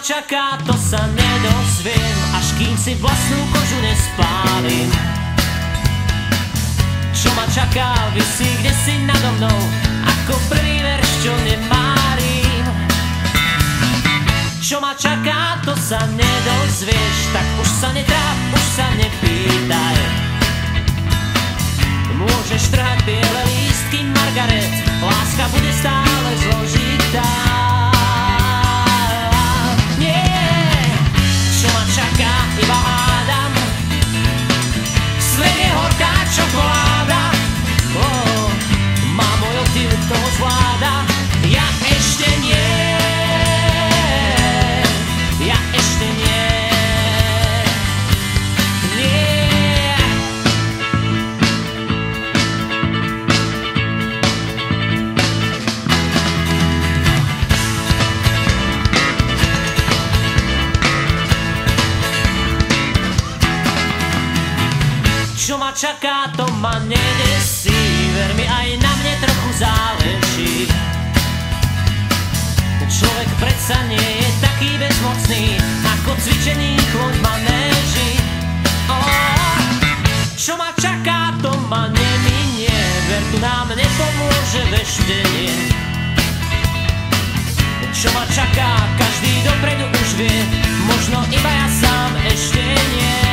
čaká, to sa nedozviem, až kým si vlastnú kožu nespálim. Čo ma čaká, visí kdesi nado mnou, ako prvý verš, čo nemárim. Čo ma čaká, to sa nedozvieš, tak už sa netráp, už sa nepýtaj. Môžeš trhať biele lístky Margaret, láska bude stále zložitá. Čo ma čaká, iba hádam, svet je horká čokoláda. Má môj oddíl, kto ho zvláda, ja ešte nie. Ja ešte nie. Nie. Čo ma čaká, to ma nedesí, ver mi, aj na mne trochu záleží. Človek predsa nie je taký bezmocný, ako cvičený chloň v manéži. Čo ma čaká, to ma neminie, ver, tu nám nepomôže veštenie. Čo ma čaká, každý dopredu už vie, možno iba ja sám ešte nie.